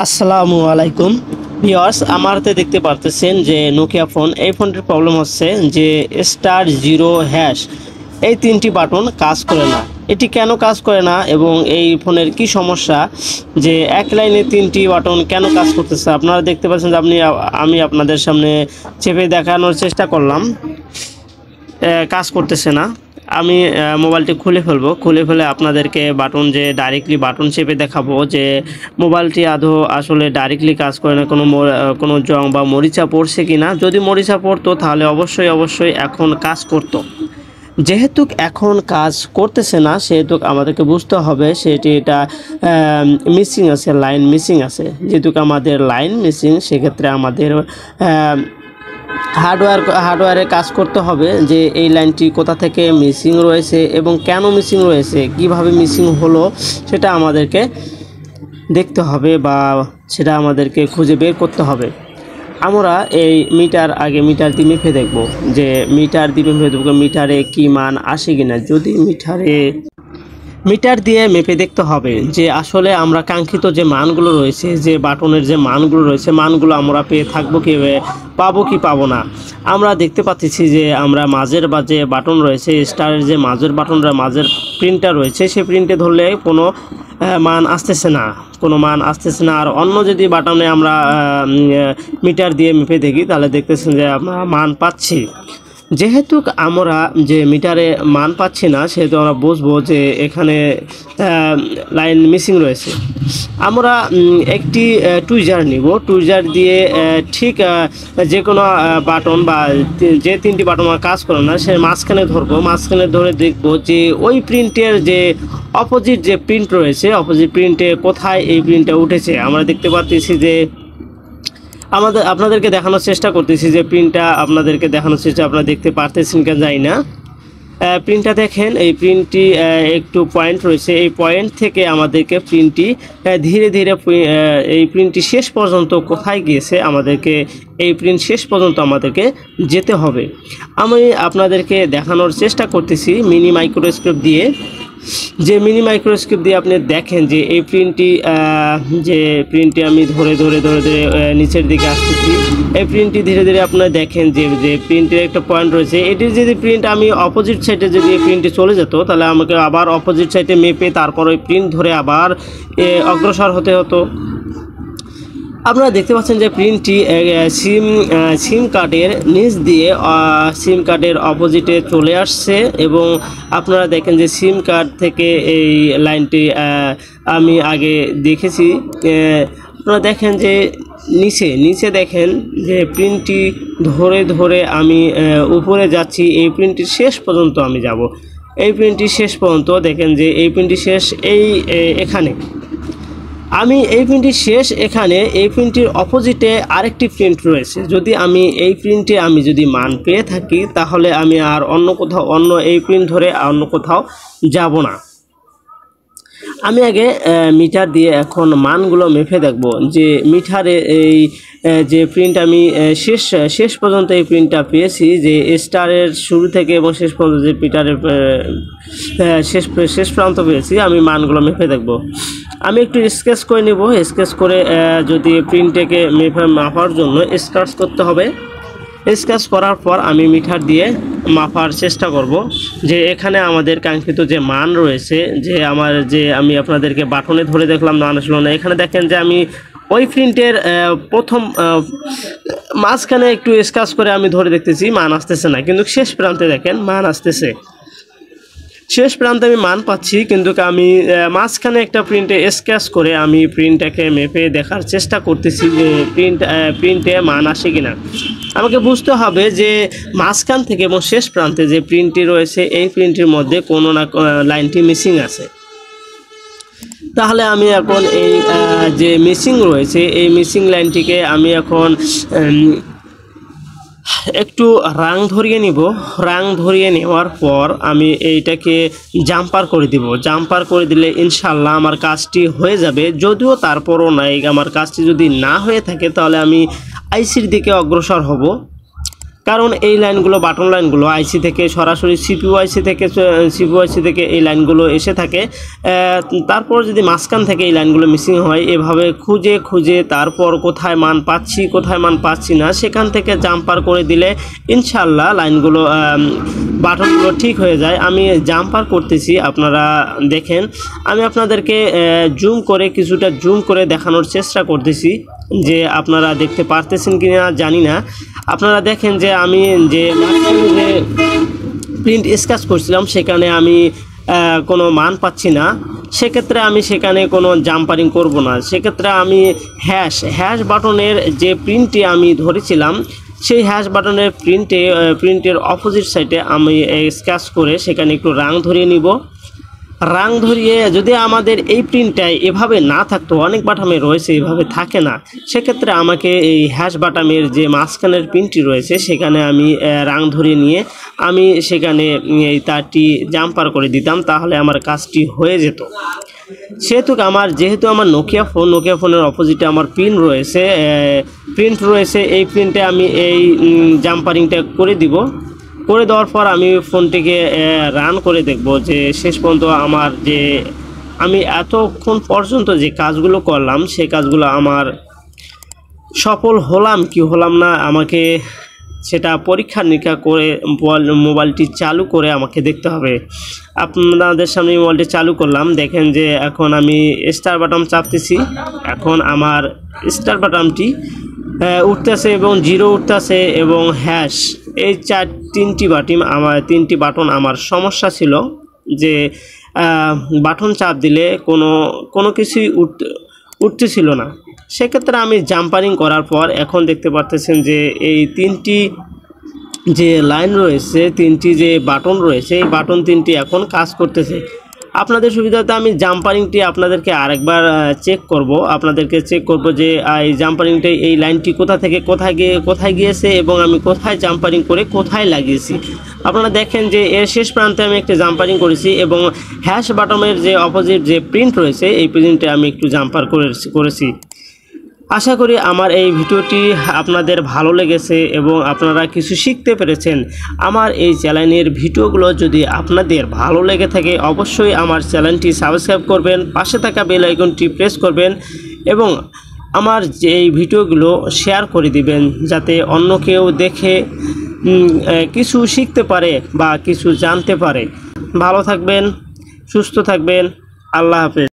আসসালামু আলাইকুম ভিউয়ার্স, আমারতে দেখতে পারতেছেন যে নোকিয়া ফোন, এই ফোনটির প্রবলেম হচ্ছে যে *0# এই তিনটি বাটন কাজ করে না। এটি কেন কাজ করে না এবং এই ফোনের কি সমস্যা, যে এক লাইনে তিনটি বাটন কেন কাজ করতেছে? আপনারা দেখতে পাচ্ছেন যে আমি আপনাদের সামনে চেপে দেখানোর চেষ্টা করলাম, কাজ করতেছে না। আমি মোবাইলটি খুলে ফেলে আপনাদেরকে বাটন যে ডাইরেক্টলি বাটন চেপে দেখাবো যে মোবাইলটি আদৌ আসলে ডাইরেক্টলি কাজ করে না, কোনো জং বা মরিচা পড়ছে কিনা। যদি মরিচা পড়তো তাহলে অবশ্যই এখন কাজ করতো। যেহেতু এখন কাজ করতেছে না, সেহেতু আমাদেরকে বুঝতে হবে এটা মিসিং আছে, লাইন মিসিং আছে। যেহেতু আমাদের লাইন মিসিং, সেক্ষেত্রে আমাদের হার্ডওয়্যারে কাজ করতে হবে যে এই লাইনটি কোথা থেকে মিসিং রয়েছে এবং কেন মিসিং রয়েছে, কিভাবে মিসিং হলো সেটা আমাদেরকে দেখতে হবে বা সেটা আমাদেরকে খুঁজে বের করতে হবে। আমরা এই মিটার দিয়ে মেপে দেখব যে মিটারে কি মান আসে কিনা। যদি মিটার দিয়ে মেপে দেখতে হবে যে আসলে আমরা কাঙ্ক্ষিত যে মানগুলো রয়েছে, যে বাটনের যে মানগুলো রয়েছে, মানগুলো আমরা পেয়ে থাকবো কি, পাবো কি পাবো না। আমরা দেখতে পাচ্ছি যে আমরা মাঝের বা যে বাটন রয়েছে, স্টারের যে মাঝের মাঝের প্রিন্টটা রয়েছে, সেই প্রিন্টে ধরলে কোনো মান আসতেছে না, আর অন্য যদি বাটনে আমরা মিটার দিয়ে মেপে দেখি তাহলে দেখতেছেন যে আমরা মান পাচ্ছি। যেহেতু আমরা যে মিটারে মান পাচ্ছি না, সেহেতু আমরা বুঝবো যে এখানে লাইন মিসিং রয়েছে। আমরা একটি টুইজার নিব, টুইজার দিয়ে ঠিক যে কোনো বাটন বা যে তিনটি বাটন কাজ করে না, সে মাঝখানে ধরে দেখব যে ওই প্রিন্টের যে অপোজিট যে প্রিন্ট রয়েছে, অপোজিট প্রিন্টে কোথায় এই প্রিন্টটা উঠেছে। আমরা দেখতে পাচ্ছি যে আপনাদেরকে দেখানোর চেষ্টা করতেছি যে প্রিন্টটা আপনারা দেখতে পারতেছেন কিনা জানি না। প্রিন্টটা দেখেন, এই প্রিন্টটি একটু পয়েন্ট রয়েছে, এই পয়েন্ট থেকে আমাদেরকে প্রিন্টটি ধীরে এই প্রিন্টটি শেষ পর্যন্ত কোথায় গিয়েছে, এই প্রিন্ট শেষ পর্যন্ত আমাদেরকে যেতে হবে। আমি আপনাদেরকে দেখানোর চেষ্টা করতেছি মিনি মাইক্রোস্কোপ দিয়ে, আপনি দেখেন যে এই প্রিন্টটি আমি ধরে নিচের দিকে আসতেছি। এই প্রিন্টটি ধীরে আপনারা দেখেন যে প্রিন্টের একটা পয়েন্ট রয়েছে। এটির যদি প্রিন্ট আমি অপোজিট সাইডে যদি এই প্রিন্টটি চলে যেত, তাহলে আমাকে আবার অপোজিট সাইডে মেপে তারপর ওই প্রিন্ট ধরে আবার অগ্রসর হতে হতো। আপনারা দেখতে পাচ্ছেন যে প্রিন্টটি সিম কার্ডের নিচ দিয়ে সিম কার্ডের অপোজিটে চলে আসছে, এবং আপনারা দেখেন যে সিম কার্ড থেকে এই লাইনটি আমি আগে দেখেছি। আপনারা দেখেন যে নিচে দেখেন যে প্রিন্টটি ধরে আমি উপরে যাচ্ছি, এই প্রিন্টটির শেষ পর্যন্ত আমি যাব। এই প্রিন্টটি শেষ পর্যন্ত দেখেন যে এই প্রিন্টটি শেষ এখানে। আমি এই প্রিন্টটি শেষ এখানে, এই প্রিন্টটির অপোজিটে আরেকটি প্রিন্ট রয়েছে। যদি আমি এই প্রিন্টে যদি মান পেয়ে থাকি, তাহলে আমি আর অন্য এই প্রিন্ট ধরে অন্য কোথাও যাব না। আমি আগে মিটার দিয়ে এখন মানগুলো মেপে দেখব যে মিটারে এই যে প্রিন্ট আমি শেষ পর্যন্ত এই প্রিন্টটা পেয়েছি, যে স্টারের শুরু থেকে এবং শেষ পর্যন্ত যে মিটারের শেষ প্রান্ত পেয়েছি, আমি মানগুলো মেপে দেখব। আমি একটু স্কেচ করে নেব। স্কেচ করে যদি প্রিন্টটাকে মাপার জন্য স্কেচ করতে হবে। স্কেচ করার পর আমি মিটার দিয়ে মাপার চেষ্টা করব যে এখানে আমাদের কাঙ্ক্ষিত যে মান রয়েছে, আমি আপনাদেরকে বাটনে ধরে দেখলাম মান আসলো না। এখানে দেখেন যে আমি ওই প্রিন্টের প্রথম মাঝখানে একটু স্কেচ করে আমি ধরে দেখতেছি, মান আসতেছে না, কিন্তু শেষ প্রান্তে দেখেন মান আসতেছে। শেষ প্রান্তে আমি মান পাচ্ছি, কিন্তু আমি মাঝখানে একটা প্রিন্টে স্কেচ করে আমি প্রিন্টটাকে মেপে দেখার চেষ্টা করতেছি যে প্রিন্টে মান আসে কিনা। আমাকে বুঝতে হবে যে মাঝখান থেকে এবং শেষ প্রান্তে যে প্রিন্টটি রয়েছে, এই প্রিন্টের মধ্যে কোনো না লাইনটি মিসিং আছে। তাহলে আমি এখন এই যে মিসিং রয়েছে, এই মিসিং লাইনটিকে আমি এখন একটু রাং ধরিয়ে নিব। রাং ধরিয়ে নেওয়ার পর আমি এইটাকে জাম্পার করে দিব। জাম্পার করে দিলে ইনশাল্লাহ আমার কাজটি হয়ে যাবে। যদিও তারপরও আমার কাজটি যদি না হয়ে থাকে, তাহলে আমি আইসির দিকে অগ্রসর হব। কারণ এই লাইনগুলো বাটন লাইনগুলো আইসি থেকে সরাসরি সিপিইউ আইসি থেকে এই লাইনগুলো এসে থাকে। তারপর যদি মাঝখান থেকে এই লাইনগুলো মিসিং হয়, এভাবে খুঁজে তারপর কোথায় মান পাচ্ছি না সেখান থেকে জাম্পার করে দিলে ইনশাল্লাহ লাইনগুলো বাটনগুলো ঠিক হয়ে যায়। আমি জাম্পার করতেছি, আপনারা দেখেন। আমি আপনাদেরকে কিছুটা জুম করে দেখানোর চেষ্টা করতেছি, যে আপনারা দেখতে পারতেছেন কিনা জানি না। আপনারা দেখেন যে আমি যে প্রিন্ট স্কেচ করছিলাম সেখানে আমি কোনো মান পাচ্ছি না, সেক্ষেত্রে আমি সেখানে কোনো জাম্পারিং করব না। সেক্ষেত্রে আমি হ্যাশ বাটনের যে প্রিন্টটি আমি ধরেছিলাম সেই হ্যাশ বাটনের প্রিন্টের অপোজিট সাইডে আমি স্কেচ করে সেখানে একটু রাং ধরিয়ে নিব। রাং ধরিয়ে যদি আমাদের এই প্রিন্টটাই এভাবে না থাকতো, অনেক বাটামে রয়েছে এভাবে থাকে না, সেক্ষেত্রে আমাকে এই হ্যাশ বাটামের যে মাঝখানের প্রিন্টটি রয়েছে সেখানে আমি রাং ধরিয়ে নিয়ে আমি সেখানে এই তারটি জাম্পার করে দিতাম, তাহলে আমার কাজটি হয়ে যেত। যেহেতু আমার নোকিয়া ফোনের অপোজিটে আমার প্রিন্ট রয়েছে, এই প্রিন্টে আমি এই জাম্পারিংটা করে দেওয়ার পর আমি ফোনটিকে রান করে দেখব যে শেষ পর্যন্ত আমি এতক্ষণ পর্যন্ত যে কাজগুলো করলাম সেই কাজগুলো আমার সফল হলাম কি হলাম না, আমাকে সেটা পরীক্ষা নিরীক্ষা করে মোবাইলটি চালু করে আমাকে দেখতে হবে। আপনাদের সামনে মোবাইলটি চালু করলাম, দেখেন যে এখন আমি স্টার বাটন চাপতেছি, এখন আমার স্টার বাটনটি উঠতেছে এবং 0 উঠতেছে এবং হ্যাশ, এই তিনটি বাটন আমার সমস্যা ছিল যে বাটন চাপ দিলে কোনো কিছুই উঠতেছিল না। সেক্ষেত্রে আমি জাম্পারিং করার পর এখন দেখতে পারতেছেন যে এই তিনটি যে লাইন রয়েছে, তিনটি যে বাটন রয়েছে, এই বাটন তিনটি এখন কাজ করতেছে। আপনাদের সুবিধাতে আমি জাম্পারিংটি আপনাদেরকে আরেকবার চেক করব যে এই জাম্পারিংটা এই লাইনটি কোথা থেকে কোথায় গিয়েছে এবং আমি কোথায় জাম্পারিং করে কোথায় লাগিয়েছি। আপনারা দেখেন যে এর শেষ প্রান্তে আমি একটি জাম্পারিং করেছি এবং হ্যাশ বাটনের যে অপোজিট যে প্রিন্ট রয়েছে এই প্রিন্টে আমি একটু জাম্পার করেছি। আশা করি আমার এই ভিডিওটি আপনাদের ভালো লেগেছে এবং আপনারা কিছু শিখতে পেরেছেন। আমার এই চ্যানেলের ভিডিওগুলো যদি আপনাদের ভালো লেগে থাকে অবশ্যই আমার চ্যানেলটি সাবস্ক্রাইব করবেন, পাশে থাকা বেল আইকনটি প্রেস করবেন এবং আমার যে এই ভিডিওগুলো শেয়ার করে দিবেন, যাতে অন্য কেউ দেখে কিছু শিখতে পারে বা কিছু জানতে পারে। ভালো থাকবেন, সুস্থ থাকবেন, আল্লাহ হাফেজ।